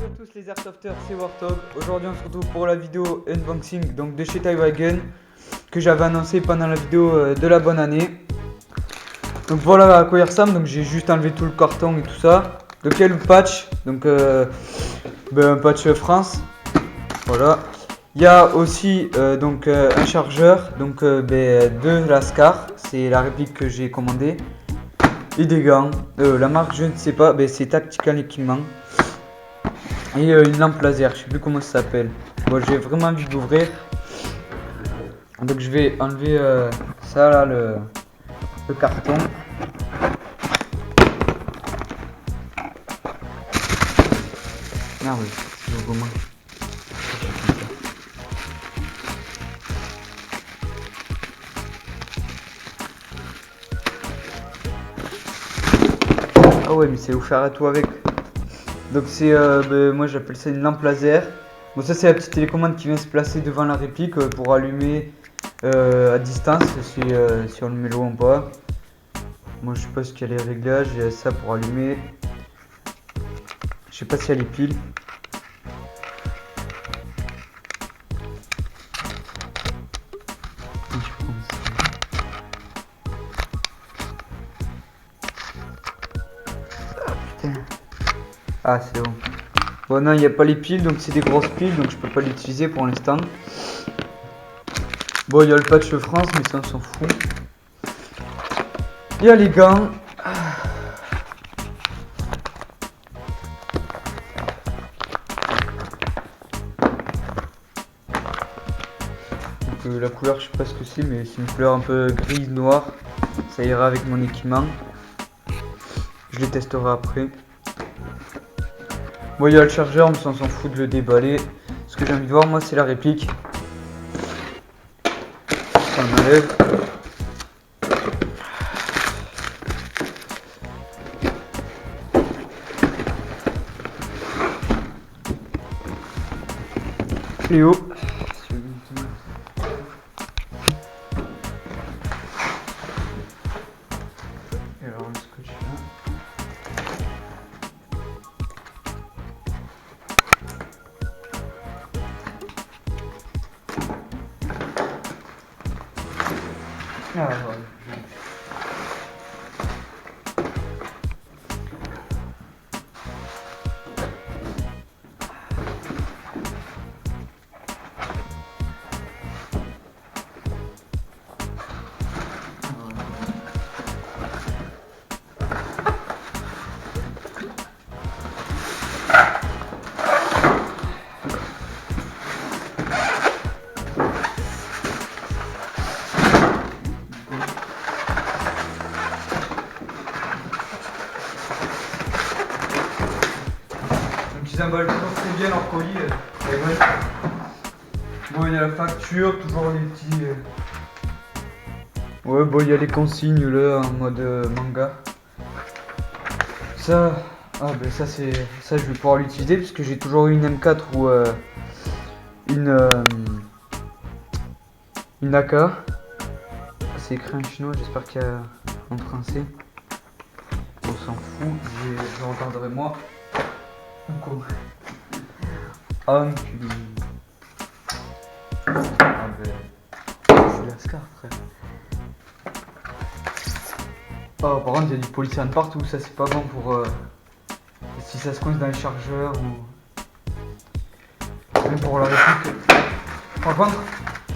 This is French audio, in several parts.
Salut à tous les Airsofters, c'est Warthog. Aujourd'hui on se retrouve pour la vidéo unboxing donc de chez Tywagon que j'avais annoncé pendant la vidéo de la bonne année. Donc voilà à quoi il ressemble, donc j'ai juste enlevé tout le carton et tout ça. Donc il y a le patch, donc un patch France. Voilà. Il y a aussi un chargeur donc de la Scar, c'est la réplique que j'ai commandée. Et des gants, la marque je ne sais pas, c'est Tactical Equipment. Et une lampe laser, je sais plus comment ça s'appelle. Bon, j'ai vraiment envie d'ouvrir. Donc je vais enlever ça là, le carton. Merde, c'est comment. Ah ouais, mais c'est où faire à tout avec. Donc c'est, moi j'appelle ça une lampe laser. Bon, ça c'est la petite télécommande qui vient se placer devant la réplique pour allumer à distance si on le met loin ou pas. Moi je sais pas ce qu'il y a les réglages, il y a ça pour allumer. Je sais pas s'il y a les piles. Ah c'est bon. Bon non, il n'y a pas les piles, donc c'est des grosses piles, donc je peux pas l'utiliser pour l'instant. Bon, il y a le patch France, mais ça on s'en fout. Il y a les gants. Donc la couleur, je sais pas ce que c'est, mais c'est une couleur un peu grise noire. Ça ira avec mon équipement. Je les testerai après. Bon, il y a le chargeur, mais ça on s'en fout de le déballer. Ce que j'ai envie de voir, moi, c'est la réplique. Ça m'enlève. Léo. Et alors le scotch là. Ah, voilà. Ils emballent toujours très bien leur colis. Et ouais. Bon, il y a la facture, toujours les petits. Ouais, bon, il y a les consignes là en mode manga. Ça, ça c'est, ça je vais pouvoir l'utiliser parce que j'ai toujours eu une M4 ou une AK. C'est écrit en chinois, j'espère qu'il y a en français. On s'en fout, je regarderai moi. Enculé. C'est la Scar, frère. Oh, par contre, il y a du policier partout, ça c'est pas bon pour si ça se coince dans les chargeurs ou même pour la réplique. Par contre,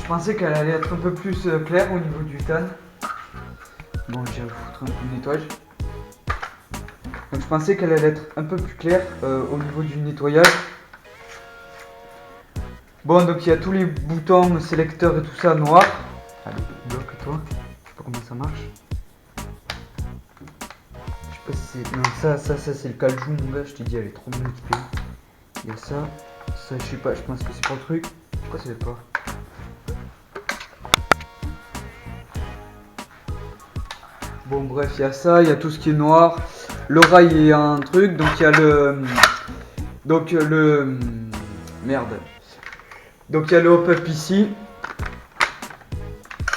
je pensais qu'elle allait être un peu plus claire au niveau du tan. Bon, j'ai foutre un peu de nettoyage. Donc je pensais qu'elle allait être un peu plus claire au niveau du nettoyage. Bon, donc il y a tous les boutons, sélecteurs et tout ça noir. Allez, bloque-toi. Je sais pas comment ça marche. Je sais pas si c'est... Non, ça c'est le caljou, mon gars. Je t'ai dit, elle est trop bien équipée. Il y a ça. Ça, je sais pas, je pense que c'est pour le truc. Pourquoi ça fait pas? Bon, bref, il y a ça. Il y a tout ce qui est noir. Le rail est un truc. Donc il y a le... Merde. Donc il y a le hop-up ici.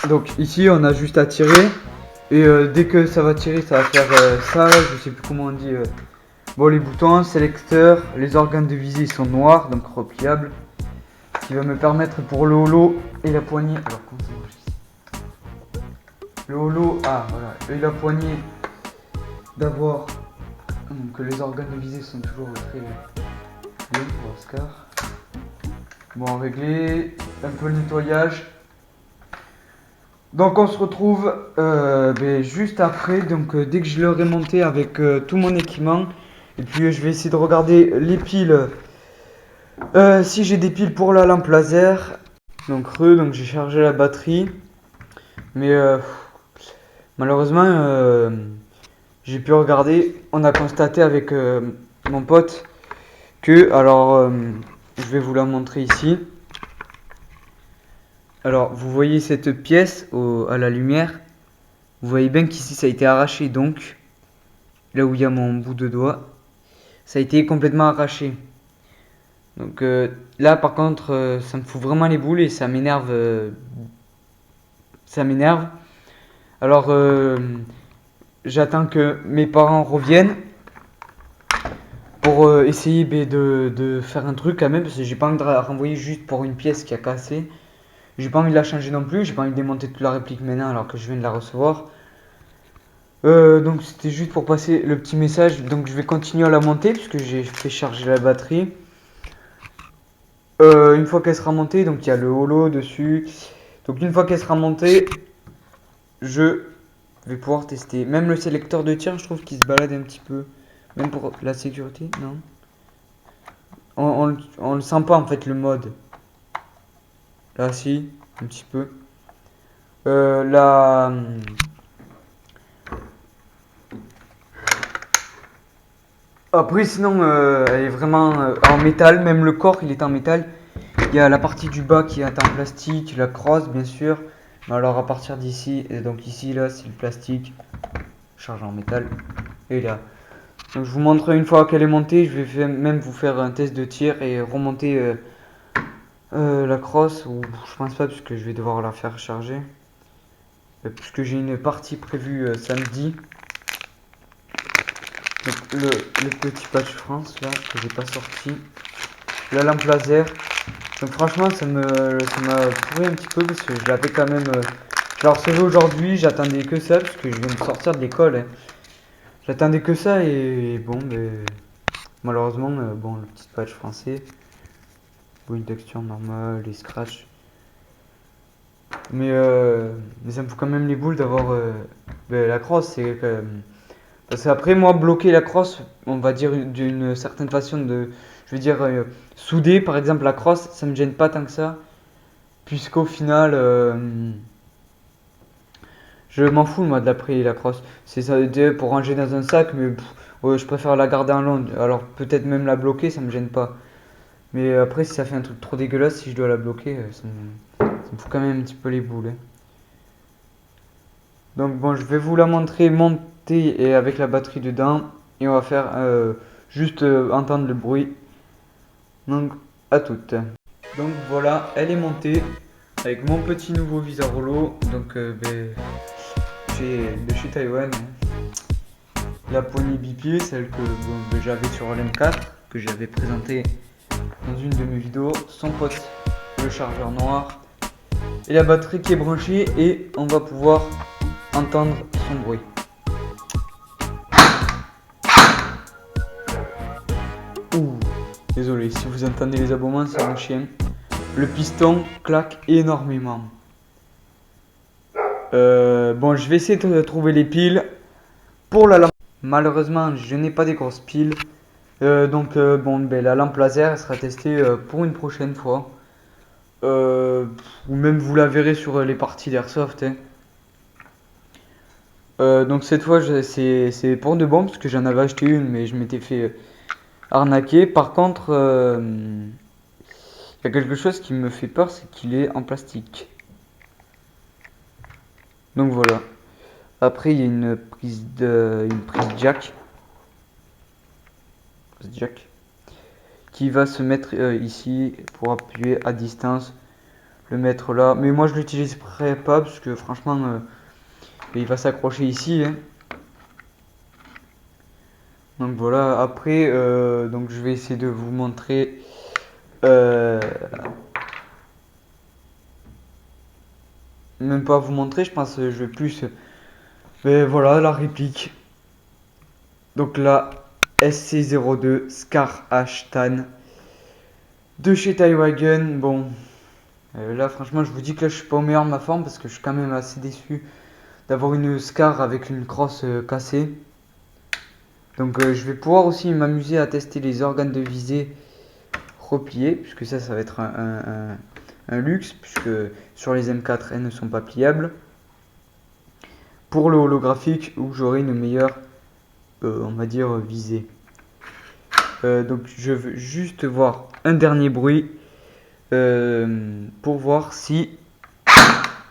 Donc ici on a juste à tirer. Et dès que ça va tirer, ça va faire ça. Je sais plus comment on dit. Bon, les boutons, sélecteur, les organes de visée sont noirs, donc repliables. Ce qui va me permettre pour le holo et la poignée. Alors, comment ça marche ici? Le holo, ah voilà, et la poignée d'avoir. Donc, les organes de visée sont toujours très bien pour Oscar. Bon, réglé, un peu le nettoyage. Donc on se retrouve juste après, donc dès que je l'aurai monté avec tout mon équipement. Et puis je vais essayer de regarder les piles, si j'ai des piles pour la lampe laser. Donc j'ai chargé la batterie. Mais malheureusement, j'ai pu regarder, on a constaté avec mon pote que, alors je vais vous la montrer ici. Alors, vous voyez cette pièce à la lumière. Vous voyez bien qu'ici, ça a été arraché. Donc, là où il y a mon bout de doigt, ça a été complètement arraché. Donc, là, par contre, ça me fout vraiment les boules et ça m'énerve. Ça m'énerve. Alors, j'attends que mes parents reviennent pour essayer de faire un truc quand même. Parce que j'ai pas envie de renvoyer juste pour une pièce qui a cassé. J'ai pas envie de la changer non plus, j'ai pas envie de démonter toute la réplique maintenant alors que je viens de la recevoir. Donc c'était juste pour passer le petit message. Donc je vais continuer à la monter puisque j'ai fait charger la batterie. Une fois qu'elle sera montée, donc il y a le holo dessus. Donc une fois qu'elle sera montée, je vais pouvoir tester. Même le sélecteur de tir, je trouve qu'il se balade un petit peu. Même pour la sécurité, non. On le sent pas en fait le mode. Là si, un petit peu. La Après, sinon, elle est vraiment en métal. Même le corps, il est en métal. Il y a la partie du bas qui est en plastique, la crosse, bien sûr. Mais alors, à partir d'ici, et donc ici, là, c'est le plastique. Chargé en métal. Et là. Donc, je vous montre une fois qu'elle est montée. Je vais même vous faire un test de tir et remonter la crosse. Ou je pense pas, puisque je vais devoir la faire charger. Puisque j'ai une partie prévue samedi. Donc le petit patch France là que j'ai pas sorti, la lampe laser. Donc franchement ça m'a pourri un petit peu parce que je l'avais quand même, je la recevais aujourd'hui, j'attendais que ça parce que je viens de sortir de l'école, hein. J'attendais que ça et bon malheureusement bon le petit patch français, bon, une texture normale, les scratchs. Mais ça me fout quand même les boules d'avoir la crosse, c'est quand même. Parce qu'après, moi, bloquer la crosse, on va dire d'une certaine façon je veux dire, souder par exemple la crosse, ça me gêne pas tant que ça. Puisqu'au final, je m'en fous moi de la crosse. C'est ça pour ranger dans un sac, mais ouais, je préfère la garder en long. Alors peut-être même la bloquer, ça me gêne pas. Mais après, si ça fait un truc trop dégueulasse, si je dois la bloquer, ça me fout quand même un petit peu les boules, hein. Donc bon, je vais vous la montrer montée et avec la batterie dedans. Et on va faire juste entendre le bruit. Donc à toutes. Donc voilà, elle est montée avec mon petit nouveau viseur holo. Donc de chez Taïwan. La poignée bipied, celle que j'avais sur l'M4, que j'avais présenté dans une de mes vidéos. Son pote, le chargeur noir. Et la batterie qui est branchée et on va pouvoir entendre son bruit. Ouh, désolé si vous entendez les aboiements, c'est mon chien. Le piston claque énormément. Bon, je vais essayer de trouver les piles pour la lampe. Malheureusement, je n'ai pas des grosses piles. Donc, la lampe laser elle sera testée pour une prochaine fois. Ou même vous la verrez sur les parties d'airsoft, hein. Donc cette fois c'est pour de bon parce que j'en avais acheté une mais je m'étais fait arnaquer. Par contre il y a quelque chose qui me fait peur, c'est qu'il est en plastique. Donc voilà. Après il y a une prise jack qui va se mettre ici pour appuyer à distance, le mettre là. Mais moi je l'utiliserai pas parce que franchement il va s'accrocher ici, hein. Donc voilà, après, donc je vais essayer de vous montrer. euh, Même pas vous montrer, je pense, je vais plus. Mais voilà, la réplique. Donc là, SC02 Scar Ashtan de chez Taiwagen. Bon, là franchement, je vous dis que là, je suis pas au meilleur de ma forme parce que je suis quand même assez déçu d'avoir une Scar avec une crosse cassée. Donc je vais pouvoir aussi m'amuser à tester les organes de visée repliés, puisque ça va être un luxe, puisque sur les M4, elles ne sont pas pliables. Pour le holographique, où j'aurai une meilleure, on va dire, visée. Donc je veux juste voir un dernier bruit pour voir si...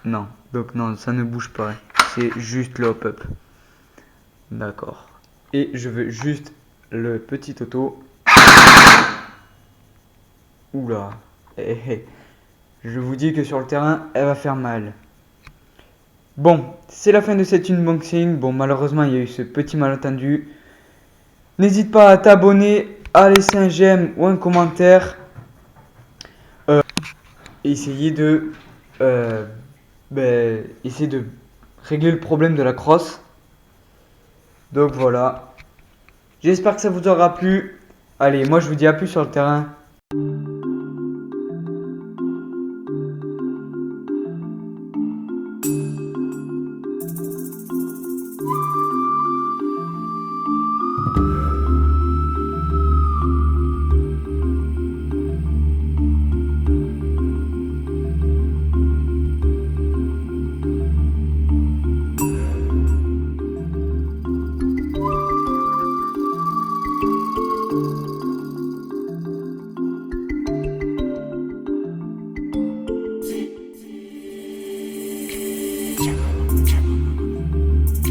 Non, donc non, ça ne bouge pas. C'est juste le hop-up. D'accord. Et je veux juste le petit auto. Oula. Je vous dis que sur le terrain, elle va faire mal. Bon, c'est la fin de cet unboxing. Bon, malheureusement, il y a eu ce petit malentendu. N'hésite pas à t'abonner, à laisser un j'aime ou un commentaire. Essayer de, essayer de régler le problème de la crosse. Donc voilà. J'espère que ça vous aura plu. Allez, moi je vous dis à plus sur le terrain.